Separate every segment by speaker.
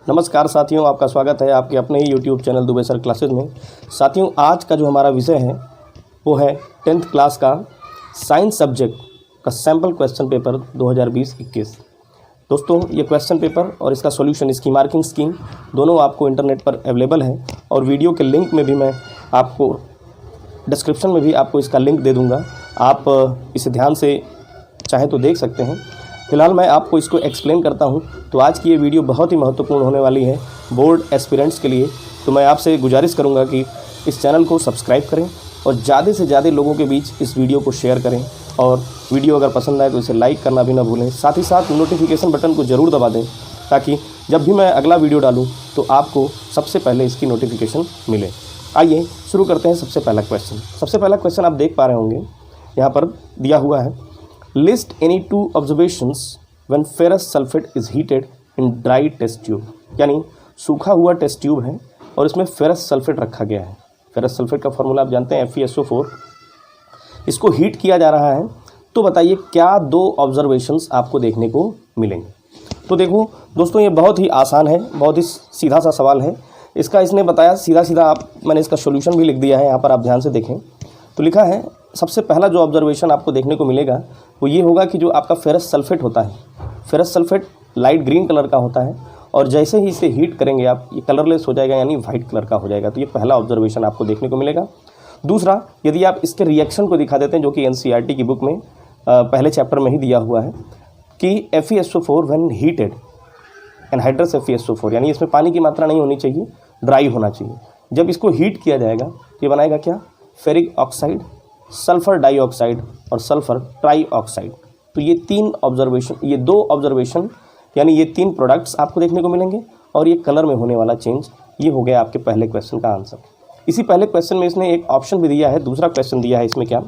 Speaker 1: नमस्कार साथियों, आपका स्वागत है आपके अपने ही YouTube channel Dubey sir classes में। साथियों, आज का जो हमारा विषय है वो है 10th क्लास का साइंस सब्जेक्ट का सैम्पल क्वेश्चन पेपर 2020-21। दोस्तों, ये क्वेश्चन पेपर और इसका सॉल्यूशन, इसकी मार्किंग स्कीम दोनों आपको इंटरनेट पर अवेलेबल है और वीडियो के लिंक में भी मैं आपको डिस्क्रिप्शन में भी आपको इसका लिंक दे दूँगा। आप इसे ध्यान से चाहे तो देख सकते हैं। फिलहाल मैं आपको इसको एक्सप्लेन करता हूं। तो आज की ये वीडियो बहुत ही महत्वपूर्ण होने वाली है बोर्ड एस्पिरेंट्स के लिए। तो मैं आपसे गुजारिश करूंगा कि इस चैनल को सब्सक्राइब करें और ज़्यादा से ज़्यादा लोगों के बीच इस वीडियो को शेयर करें, और वीडियो अगर पसंद आए तो इसे लाइक करना भी ना भूलें। साथ ही साथ नोटिफिकेशन बटन को ज़रूर दबा दें ताकि जब भी मैं अगला वीडियो डालूँ तो आपको सबसे पहले इसकी नोटिफिकेशन मिले। आइए शुरू करते हैं। सबसे पहला क्वेश्चन आप देख पा रहे होंगे, यहाँ पर दिया हुआ है, list any two observations when ferrous sulphate is heated in dry test tube. यानी सूखा हुआ टेस्ट ट्यूब है और इसमें फेरस सल्फेट रखा गया है। फेरस सल्फेट का फॉर्मूला आप जानते हैं, FeSO4। इसको हीट किया जा रहा है। तो बताइए क्या दो ऑब्जर्वेशंस आपको देखने को मिलेंगे। तो देखो दोस्तों, ये बहुत ही आसान है, बहुत ही सीधा सा सवाल है। इसका इसने बताया सीधा मैंने इसका सोल्यूशन भी लिख दिया है, यहाँ पर आप ध्यान से देखें। तो लिखा है, सबसे पहला जो ऑब्जर्वेशन आपको देखने को मिलेगा वो ये होगा कि जो आपका फेरस सल्फेट होता है, ferrous sulphate light green colour का होता है और जैसे ही इसे हीट करेंगे आप, ये कलरलेस हो जाएगा, यानी वाइट कलर का हो जाएगा। तो ये पहला ऑब्जर्वेशन आपको देखने को मिलेगा। दूसरा, यदि आप इसके रिएक्शन को दिखा देते हैं, जो कि NCERT की बुक में पहले चैप्टर में ही दिया हुआ है कि FeSO4 when heated, anhydrous FeSO4, यानी इसमें पानी की मात्रा नहीं होनी चाहिए, ड्राई होना चाहिए। जब इसको हीट किया जाएगा तो ये बनाएगा क्या, फेरिक ऑक्साइड, सल्फर डाइऑक्साइड और सल्फर ट्राइऑक्साइड। तो ये दो ऑब्जर्वेशन यानी ये तीन प्रोडक्ट्स आपको देखने को मिलेंगे और ये कलर में होने वाला चेंज, ये हो गया आपके पहले क्वेश्चन का आंसर। इसी पहले क्वेश्चन में इसने एक ऑप्शन भी दिया है, दूसरा क्वेश्चन दिया है। इसमें क्या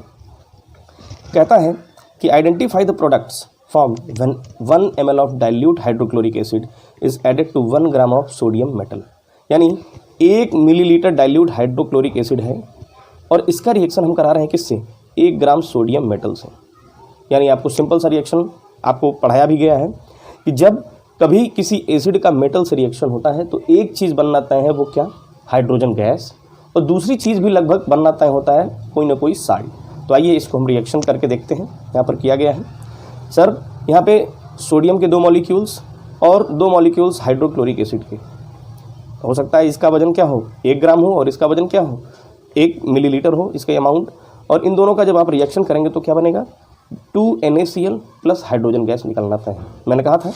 Speaker 1: कहता है कि identify the products form when 1 ml of dilute hydrochloric acid is added to 1 gram of sodium metal. यानी 1 मिलीलीटर डाइल्यूट हाइड्रोक्लोरिक एसिड है और इसका रिएक्शन हम करा रहे हैं किससे, 1 ग्राम सोडियम मेटल से। यानी आपको सिंपल सा रिएक्शन आपको पढ़ाया भी गया है कि जब कभी किसी एसिड का मेटल से रिएक्शन होता है तो एक चीज़ बनना तय है, वो क्या, हाइड्रोजन गैस, और दूसरी चीज़ भी लगभग बनना तय होता है, कोई ना कोई साल्ट। तो आइए इसको हम रिएक्शन करके देखते हैं। यहाँ पर किया गया है, सर यहाँ पे सोडियम के 2 मॉलिक्यूल्स और 2 मॉलिक्यूल्स हाइड्रोक्लोरिक एसिड के। हो सकता है इसका वजन क्या हो, 1 ग्राम हो और इसका वजन क्या हो, 1 मिलीलीटर हो इसका अमाउंट। और इन दोनों का जब आप रिएक्शन करेंगे तो क्या बनेगा, 2 NaCl प्लस हाइड्रोजन गैस निकलना है। मैंने कहा था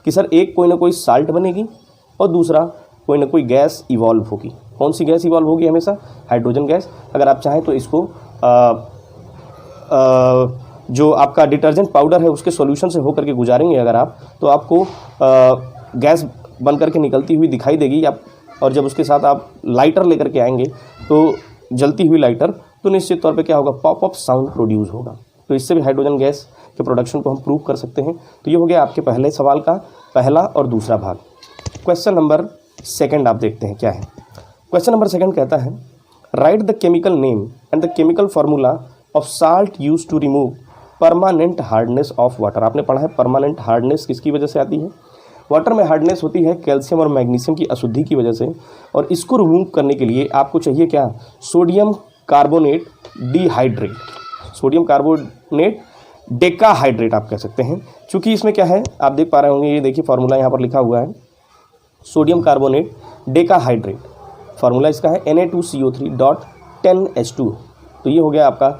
Speaker 1: कि सर एक कोई ना कोई साल्ट बनेगी और दूसरा कोई ना कोई गैस इवॉल्व होगी। कौन सी गैस इवॉल्व होगी, हमेशा हाइड्रोजन गैस। अगर आप चाहें तो इसको जो आपका डिटर्जेंट पाउडर है उसके सॉल्यूशन से होकर के गुजारेंगे अगर आप, तो आपको गैस बन करके निकलती हुई दिखाई देगी। और जब उसके साथ आप लाइटर लेकर के आएंगे तो जलती हुई लाइटर, तो निश्चित तौर पे क्या होगा, पॉप अप साउंड प्रोड्यूस होगा। तो इससे भी हाइड्रोजन गैस के प्रोडक्शन को हम प्रूव कर सकते हैं। तो ये हो गया आपके पहले सवाल का पहला और दूसरा भाग। क्वेश्चन नंबर 2 आप देखते हैं क्या है। क्वेश्चन नंबर 2 कहता है, write the chemical name and the chemical formula of salt use to remove permanent hardness of water. आपने पढ़ा है परमानेंट हार्डनेस किसकी वजह से आती है, वाटर में हार्डनेस होती है कैल्शियम और मैग्नीशियम की अशुद्धि की वजह से। और इसको रिमूव करने के लिए आपको चाहिए क्या, sodium carbonate dehydrate, sodium carbonate decahydrate आप कह सकते हैं। चूँकि इसमें क्या है आप देख पा रहे होंगे, ये देखिए फार्मूला यहाँ पर लिखा हुआ है, सोडियम कार्बोनेट डेकाहाइड्रेट। फार्मूला इसका है Na2CO3.10H2। तो ये हो गया आपका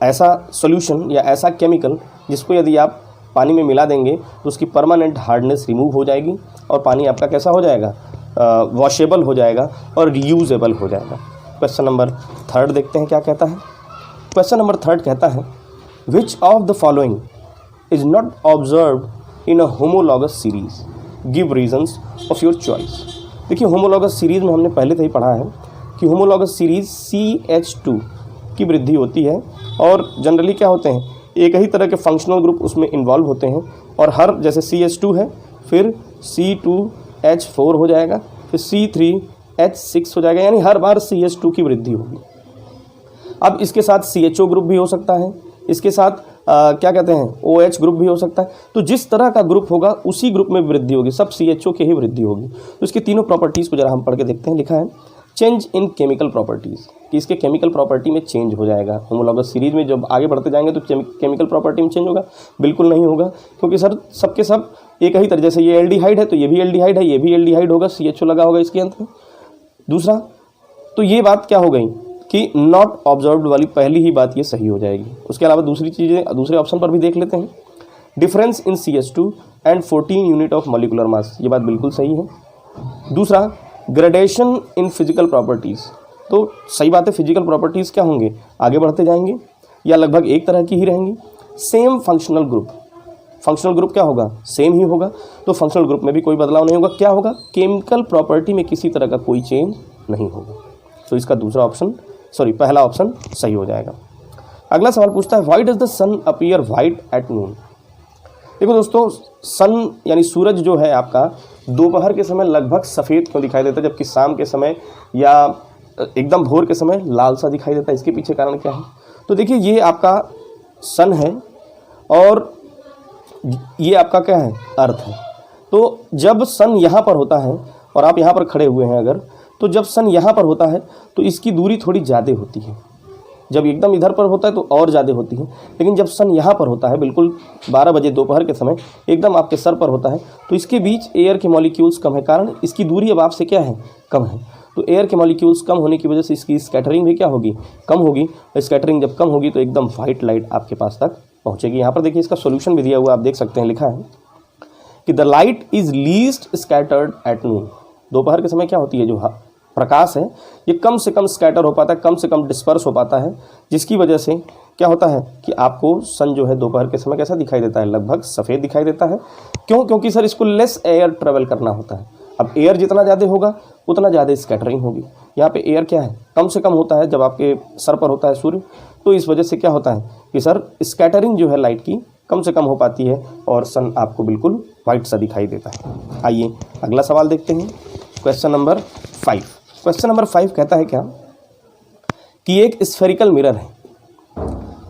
Speaker 1: ऐसा सॉल्यूशन या ऐसा केमिकल जिसको यदि आप पानी में मिला देंगे तो उसकी परमानेंट हार्डनेस रिमूव हो जाएगी और पानी आपका कैसा हो जाएगा, वॉशेबल हो जाएगा और रीयूजेबल हो जाएगा। क्वेश्चन नंबर 3 देखते हैं क्या कहता है। क्वेश्चन नंबर 3 कहता है, which of the following is not observed in a homologous series, give reasons of your choice. देखिए होमोलॉगस सीरीज में हमने पहले से ही पढ़ा है कि होमोलॉगस सीरीज CH2 की वृद्धि होती है और जनरली क्या होते हैं, एक ही तरह के फंक्शनल ग्रुप उसमें इन्वॉल्व होते हैं। और हर जैसे CH2 है, फिर C2H4 हो जाएगा, फिर C3H6 हो जाएगा, यानी हर बार CH2 की वृद्धि होगी। अब इसके साथ CHO ग्रुप भी हो सकता है, इसके साथ क्या कहते हैं, OH ग्रुप भी हो सकता है। तो जिस तरह का ग्रुप होगा उसी ग्रुप में वृद्धि होगी, सब CHO के ही वृद्धि होगी। तो इसकी तीनों प्रॉपर्टीज़ को जरा हम पढ़ के देखते हैं। लिखा है चेंज इन केमिकल प्रॉपर्टीज़, कि इसके केमिकल प्रॉपर्टी में चेंज हो जाएगा। होमोलॉगस सीरीज में जब आगे बढ़ते जाएंगे तो केमिकल प्रॉपर्टी में चेंज होगा? बिल्कुल नहीं होगा, क्योंकि सर सबके सब एक ही तरह, जैसे ये एल्डिहाइड है तो ये भी एल्डिहाइड है, ये भी एल्डिहाइड होगा, CHO लगा होगा इसके अंत में। दूसरा, तो ये बात क्या हो गई कि नॉट ऑब्जर्व्ड वाली पहली ही बात ये सही हो जाएगी। उसके अलावा दूसरी चीज़ें दूसरे ऑप्शन पर भी देख लेते हैं। Difference in CH2 and 14 unit of molecular mass, ये बात बिल्कुल सही है। दूसरा, ग्रेडेशन इन फिजिकल प्रॉपर्टीज़, तो सही बात है, फिजिकल प्रॉपर्टीज़ क्या होंगे, आगे बढ़ते जाएंगे या लगभग एक तरह की ही रहेंगी। Same functional group, functional group क्या होगा, सेम ही होगा, तो फंक्शनल ग्रुप में भी कोई बदलाव नहीं होगा। क्या होगा, केमिकल प्रॉपर्टी में किसी तरह का कोई चेंज नहीं होगा। तो इसका दूसरा ऑप्शन, सॉरी पहला ऑप्शन सही हो जाएगा। अगला सवाल पूछता है why does the sun appear white at noon. देखो दोस्तों, सन यानी सूरज जो है आपका दोपहर के समय लगभग सफ़ेद क्यों दिखाई देता है, जबकि शाम के समय या एकदम भोर के समय लाल सा दिखाई देता है? इसके पीछे कारण क्या है? तो देखिए, ये आपका सन है और ये आपका क्या है, अर्थ है। तो जब सन यहाँ पर होता है और आप यहाँ पर खड़े हुए हैं अगर, तो जब सन यहाँ पर होता है तो इसकी दूरी थोड़ी ज़्यादा होती है। जब एकदम इधर पर होता है तो और ज़्यादा होती है, लेकिन जब सन यहाँ पर होता है बिल्कुल 12 बजे दोपहर के समय एकदम आपके सर पर होता है तो इसके बीच एयर के मॉलिक्यूल्स कम है, कारण इसकी दूरी अब आपसे क्या है, कम है। तो एयर के मॉलिक्यूल्स कम होने की वजह से इसकी स्कैटरिंग भी क्या होगी, कम होगी। स्कैटरिंग जब कम होगी तो एकदम वाइट लाइट आपके पास तक पहुँचेगी। यहाँ पर देखिए इसका सोल्यूशन भी दिया हुआ, आप देख सकते हैं, लिखा है कि the light is least scattered at noon. दोपहर के समय क्या होती है, जो प्रकाश है ये कम से कम स्कैटर हो पाता है, कम से कम डिस्पर्स हो पाता है, जिसकी वजह से क्या होता है कि आपको सन जो है दोपहर के समय कैसा दिखाई देता है, लगभग सफ़ेद दिखाई देता है। क्यों? क्योंकि सर इसको लेस एयर ट्रेवल करना होता है। अब एयर जितना ज़्यादा होगा उतना ज़्यादा स्कैटरिंग होगी। यहाँ पे एयर क्या है, कम से कम होता है जब आपके सर पर होता है सूर्य, तो इस वजह से क्या होता है कि सर स्कैटरिंग जो है लाइट की कम से कम हो पाती है और सन आपको बिल्कुल वाइट सा दिखाई देता है। आइए अगला सवाल देखते हैं, क्वेश्चन नंबर 5। क्वेश्चन नंबर 5 कहता है क्या कि एक स्फेरिकल मिरर है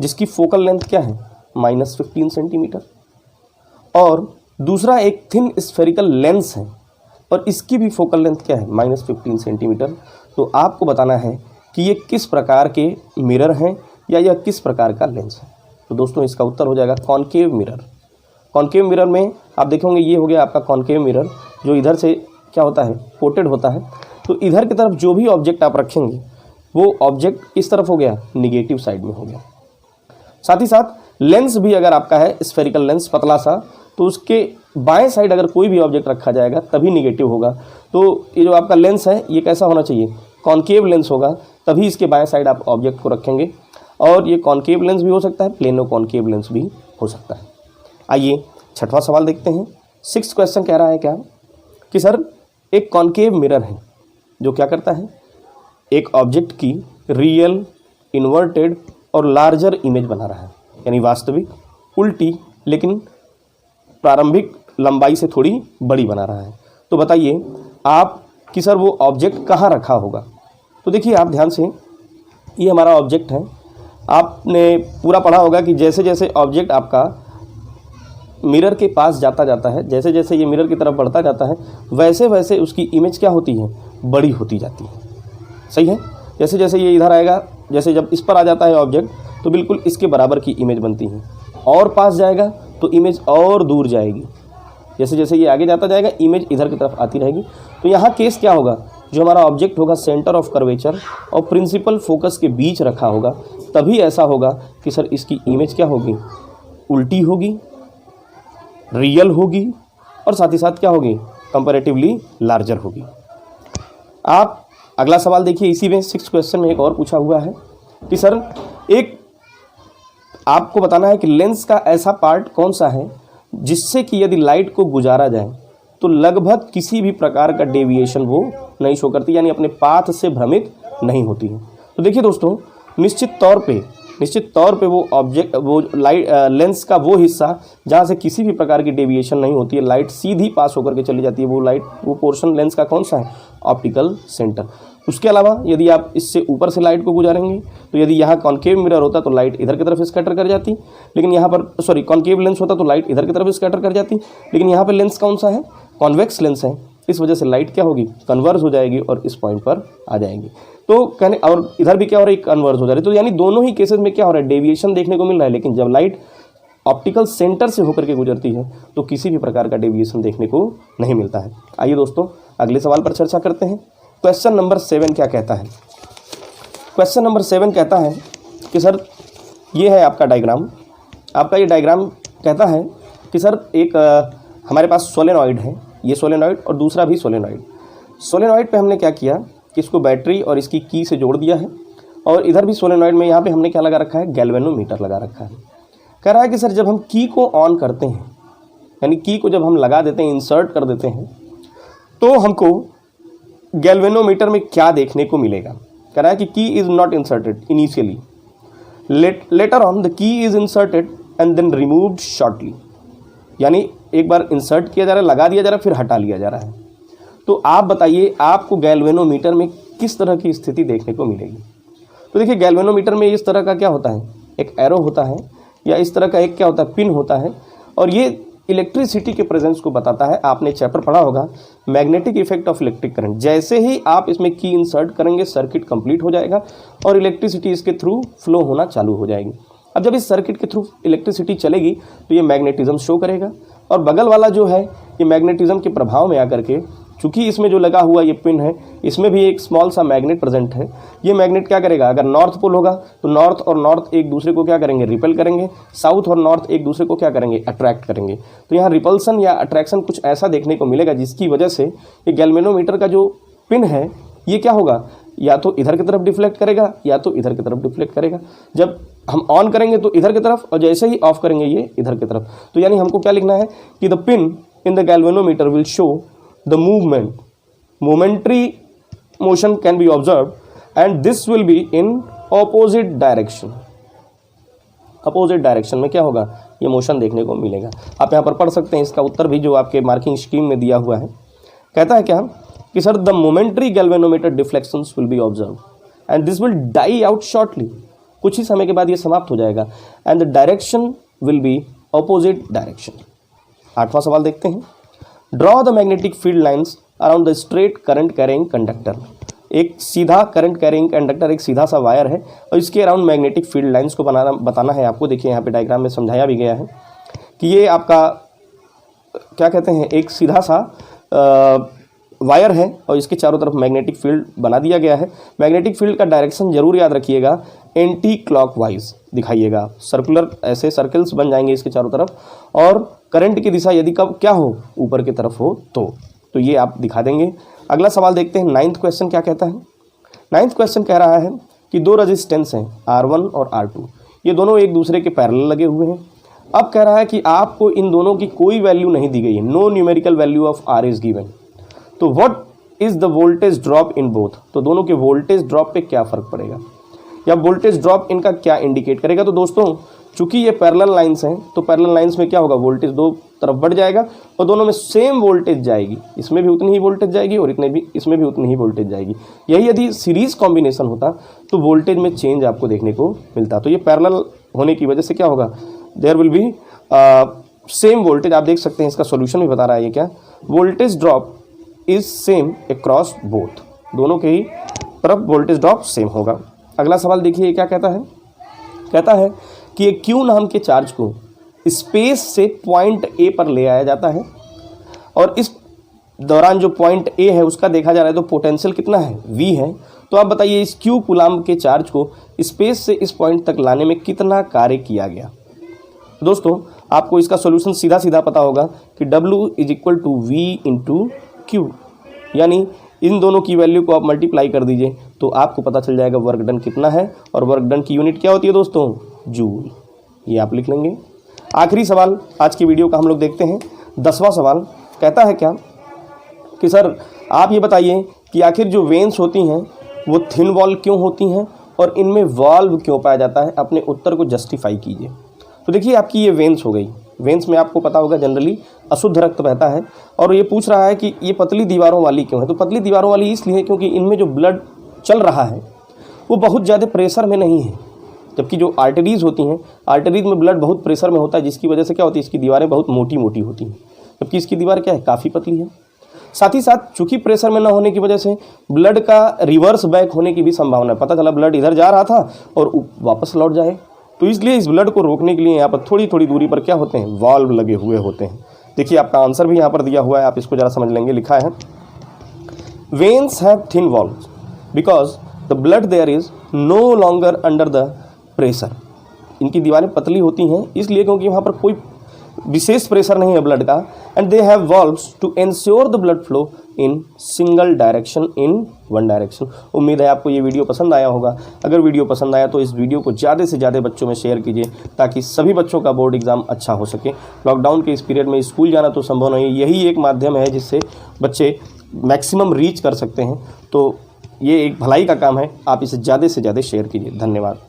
Speaker 1: जिसकी फोकल लेंथ क्या है, -15 सेंटीमीटर, और दूसरा एक थिन स्फेरिकल लेंस है और इसकी भी फोकल लेंथ क्या है, -15 सेंटीमीटर। तो आपको बताना है कि ये किस प्रकार के मिरर हैं या यह किस प्रकार का लेंस है। तो दोस्तों इसका उत्तर हो जाएगा कॉनकेव मिरर। कॉनकेव मिरर में आप देखेंगे ये हो गया आपका कॉनकेव मिरर, जो इधर से क्या होता है, कोटेड होता है। तो इधर की तरफ जो भी ऑब्जेक्ट आप रखेंगे वो ऑब्जेक्ट इस तरफ हो गया, निगेटिव साइड में हो गया। साथ ही साथ लेंस भी अगर आपका है स्फेरिकल लेंस पतला सा, तो उसके बाएं साइड अगर कोई भी ऑब्जेक्ट रखा जाएगा तभी निगेटिव होगा। तो ये जो आपका लेंस है ये कैसा होना चाहिए, कॉनकेव लेंस होगा, तभी इसके बाएं साइड आप ऑब्जेक्ट को रखेंगे। और ये कॉनकेव लेंस भी हो सकता है, प्लेनो कॉनकेव लेंस भी हो सकता है। आइए छठवां सवाल देखते हैं। 6th क्वेश्चन कह रहा है क्या कि सर एक कॉनकेव मिरर है जो क्या करता है, एक ऑब्जेक्ट की रियल, इन्वर्टेड और लार्जर इमेज बना रहा है, यानी वास्तविक, उल्टी, लेकिन प्रारंभिक लंबाई से थोड़ी बड़ी बना रहा है। तो बताइए आप कि सर वो ऑब्जेक्ट कहाँ रखा होगा। तो देखिए आप ध्यान से, ये हमारा ऑब्जेक्ट है। आपने पूरा पढ़ा होगा कि जैसे जैसे ऑब्जेक्ट आपका मिरर के पास जाता है, जैसे जैसे ये मिरर की तरफ बढ़ता जाता है, वैसे वैसे उसकी इमेज क्या होती है, बड़ी होती जाती है। सही है, जैसे जैसे ये इधर आएगा, जैसे जब इस पर आ जाता है ऑब्जेक्ट तो बिल्कुल इसके बराबर की इमेज बनती है, और पास जाएगा तो इमेज और दूर जाएगी। जैसे जैसे ये आगे जाता जाएगा इमेज इधर की तरफ आती रहेगी। तो यहाँ केस क्या होगा, जो हमारा ऑब्जेक्ट होगा सेंटर ऑफ कर्वेचर और प्रिंसिपल फोकस के बीच रखा होगा, तभी ऐसा होगा कि सर इसकी इमेज क्या होगी, उल्टी होगी, रियल होगी, और साथ ही साथ क्या होगी, कंपैरेटिवली लार्जर होगी। आप अगला सवाल देखिए, इसी में 6th क्वेश्चन में एक और पूछा हुआ है कि सर एक आपको बताना है कि लेंस का ऐसा पार्ट कौन सा है जिससे कि यदि लाइट को गुजारा जाए तो लगभग किसी भी प्रकार का डेविएशन वो नहीं शो करती, यानी अपने पाथ से भ्रमित नहीं होती है। तो देखिए दोस्तों, निश्चित तौर पे वो ऑब्जेक्ट, वो लाइट लेंस का वो हिस्सा जहाँ से किसी भी प्रकार की डेविएशन नहीं होती है, लाइट सीधी पास होकर के चली जाती है, वो पोर्शन लेंस का कौन सा है, ऑप्टिकल सेंटर। उसके अलावा यदि आप इससे ऊपर से लाइट को गुजारेंगे तो यदि यहाँ कॉन्केव मिरर होता तो लाइट इधर की तरफ स्कैटर कर जाती, लेकिन यहाँ पर कॉन्केव लेंस होता तो लाइट इधर की तरफ स्कैटर कर जाती, लेकिन यहाँ पर लेंस कौन सा है, कॉन्वेक्स लेंस है। इस वजह से लाइट क्या होगी, कन्वर्ज हो जाएगी और इस पॉइंट पर आ जाएगी। तो कहने और इधर भी क्या हो रहा है, कन्वर्ज हो जा रही है। तो यानी दोनों ही केसेस में क्या हो रहा है, डेविएशन देखने को मिल रहा है। लेकिन जब लाइट ऑप्टिकल सेंटर से होकर के गुजरती है तो किसी भी प्रकार का डेविएशन देखने को नहीं मिलता है। आइए दोस्तों अगले सवाल पर चर्चा करते हैं। क्वेश्चन नंबर 7 क्या कहता है। क्वेश्चन नंबर 7 कहता है कि सर ये है आपका डायग्राम, आपका ये डायग्राम कहता है कि सर एक हमारे पास सोलेनॉइड है, ये सोलेनॉइड और दूसरा भी सोलेनॉइड। सोलेनॉइड पे हमने क्या किया कि इसको बैटरी और इसकी की से जोड़ दिया है, और इधर भी सोलेनॉइड में यहाँ पे हमने क्या लगा रखा है, गैल्वेनोमीटर लगा रखा है। कह रहा है कि सर जब हम की को ऑन करते हैं, यानी की को जब हम लगा देते हैं, इंसर्ट कर देते हैं, तो हमको गैल्वेनोमीटर में क्या देखने को मिलेगा। कह रहा है कि key is not inserted initially, later on the key is inserted and then removed shortly. यानी एक बार इंसर्ट किया जा रहा है, लगा दिया जा रहा है, फिर हटा लिया जा रहा है। तो आप बताइए आपको गैल्वेनोमीटर में किस तरह की स्थिति देखने को मिलेगी। तो देखिए गैल्वेनोमीटर में इस तरह का क्या होता है, एक एरो होता है या इस तरह का एक क्या होता है, पिन होता है, और ये इलेक्ट्रिसिटी के प्रेजेंस को बताता है। आपने चैप्टर पढ़ा होगा magnetic effect of electric current. जैसे ही आप इसमें की इंसर्ट करेंगे सर्किट कंप्लीट हो जाएगा और इलेक्ट्रिसिटी इसके थ्रू फ्लो होना चालू हो जाएगी। अब जब इस सर्किट के थ्रू इलेक्ट्रिसिटी चलेगी तो ये मैग्नेटिज्म शो करेगा, और बगल वाला जो है ये मैग्नेटिज्म के प्रभाव में आकर के, चूंकि इसमें जो लगा हुआ ये पिन है इसमें भी एक स्मॉल सा मैग्नेट प्रेजेंट है। ये मैग्नेट क्या करेगा, अगर नॉर्थ पोल होगा तो नॉर्थ और नॉर्थ एक दूसरे को क्या करेंगे, रिपेल करेंगे, साउथ और नॉर्थ एक दूसरे को क्या करेंगे, अट्रैक्ट करेंगे। तो यहाँ रिपल्सन या अट्रैक्शन कुछ ऐसा देखने को मिलेगा जिसकी वजह से ये गैल्वेनोमीटर का जो पिन है ये क्या होगा, या तो इधर की तरफ डिफ्लेक्ट करेगा या तो इधर की तरफ डिफ्लेक्ट करेगा। जब हम ऑन करेंगे तो इधर की तरफ, और जैसे ही ऑफ करेंगे ये इधर की तरफ। तो यानी हमको क्या लिखना है कि the pin in the galvanometer will show the movement, momentary motion can be observed and this will be in opposite direction। Opposite direction में क्या होगा, ये मोशन देखने को मिलेगा। आप यहाँ पर पढ़ सकते हैं इसका उत्तर भी जो आपके मार्किंग स्कीम में दिया हुआ है। कहता है क्या कि sir the momentary galvanometer deflections will be observe and this will die out shortly. कुछ ही समय के बाद ये समाप्त हो जाएगा and the direction will be opposite direction. 8वां सवाल देखते हैं। Draw the magnetic field lines around the straight current carrying conductor. एक सीधा करंट कैरिंग कंडक्टर, एक सीधा सा वायर है और इसके अराउंड मैग्नेटिक फील्ड लाइंस को बताना है आपको। देखिए यहाँ पे डायग्राम में समझाया भी गया है कि ये आपका क्या कहते हैं, एक सीधा सा वायर है और इसके चारों तरफ मैग्नेटिक फील्ड बना दिया गया है। मैग्नेटिक फील्ड का डायरेक्शन जरूर याद रखिएगा, एंटी क्लॉकवाइज दिखाइएगा। सर्कुलर ऐसे सर्कल्स बन जाएंगे इसके चारों तरफ, और करंट की दिशा यदि कब क्या हो, ऊपर की तरफ हो तो ये आप दिखा देंगे। अगला सवाल देखते हैं। 9th क्वेश्चन क्या कहता है। 9th क्वेश्चन कह रहा है कि दो रेजिस्टेंस हैं R1 और R2, ये दोनों एक दूसरे के पैरेलल लगे हुए हैं। अब कह रहा है कि आपको इन दोनों की कोई वैल्यू नहीं दी गई है, no numerical value of R is given. तो what is the voltage drop in both, तो दोनों के वोल्टेज ड्रॉप पे क्या फर्क पड़ेगा या वोल्टेज ड्रॉप इनका क्या इंडिकेट करेगा। तो दोस्तों चूंकि ये पैरेलल लाइंस हैं तो पैरेलल लाइंस में क्या होगा, वोल्टेज दो तरफ बढ़ जाएगा और दोनों में सेम वोल्टेज जाएगी। इसमें भी उतनी ही वोल्टेज जाएगी और इसमें भी उतनी ही वोल्टेज जाएगी। यही यदि सीरीज कॉम्बिनेशन होता तो वोल्टेज में चेंज आपको देखने को मिलता। तो ये पैरेलल होने की वजह से क्या होगा, there will be same voltage. आप देख सकते हैं इसका सॉल्यूशन भी बता रहा है ये क्या, voltage drop is same across both, दोनों के ही तरफ वोल्टेज ड्रॉप सेम होगा। अगला सवाल देखिए क्या कहता है। कहता है कि एक क्यू नाम के चार्ज को स्पेस से पॉइंट ए पर ले आया जाता है और इस दौरान जो पॉइंट ए है उसका देखा जा रहा है तो पोटेंशियल कितना है, V है। तो आप बताइए इस क्यू कूलाम के चार्ज को स्पेस से इस पॉइंट तक लाने में कितना कार्य किया गया। दोस्तों आपको इसका सॉल्यूशन सीधा सीधा पता होगा कि W = V × Q, यानी इन दोनों की वैल्यू को आप मल्टीप्लाई कर दीजिए तो आपको पता चल जाएगा वर्क डन कितना है, और वर्क डन की यूनिट क्या होती है दोस्तों, जूल। ये आप लिख लेंगे। आखिरी सवाल आज की वीडियो का हम लोग देखते हैं। 10वां सवाल कहता है क्या कि सर आप ये बताइए कि आखिर जो वेन्स होती हैं वो थिन वॉल क्यों होती हैं और इनमें वाल्व क्यों पाया जाता है। अपने उत्तर को जस्टिफाई कीजिए। तो देखिए आपकी ये वेन्स हो गई, वेंस में आपको पता होगा जनरली अशुद्ध रक्त बहता है। और ये पूछ रहा है कि ये पतली दीवारों वाली क्यों है। तो पतली दीवारों वाली इसलिए है क्योंकि इनमें जो ब्लड चल रहा है वो बहुत ज़्यादा प्रेशर में नहीं है, जबकि जो आर्टरीज़ होती हैं, आर्टरीज में ब्लड बहुत प्रेशर में होता है, जिसकी वजह से क्या होती है, इसकी दीवारें बहुत मोटी मोटी होती हैं, जबकि इसकी दीवार क्या है, काफ़ी पतली है। साथ ही साथ चूंकि प्रेशर में ना होने की वजह से ब्लड का रिवर्स बैक होने की भी संभावना है। पता चला ब्लड इधर जा रहा था और वापस लौट जाए, तो इसलिए इस ब्लड को रोकने के लिए यहाँ पर थोड़ी थोड़ी दूरी पर क्या होते हैं, वाल्व लगे हुए होते हैं। देखिए आपका आंसर भी यहाँ पर दिया हुआ है, आप इसको ज़रा समझ लेंगे। लिखा है veins have thin valves because the blood there is no longer under the pressure. इनकी दीवारें पतली होती हैं इसलिए क्योंकि वहाँ पर कोई विशेष प्रेशर नहीं है ब्लड का। And they have valves to ensure the blood flow in single direction, in one direction. उम्मीद है आपको ये वीडियो पसंद आया होगा। अगर वीडियो पसंद आया तो इस वीडियो को ज़्यादा से ज़्यादा बच्चों में शेयर कीजिए ताकि सभी बच्चों का बोर्ड एग्जाम अच्छा हो सके। लॉकडाउन के इस पीरियड में स्कूल जाना तो संभव नहीं, यही एक माध्यम है जिससे बच्चे मैक्सिमम रीच कर सकते हैं। तो ये एक भलाई का काम है, आप इसे ज़्यादा से ज़्यादा शेयर कीजिए। धन्यवाद।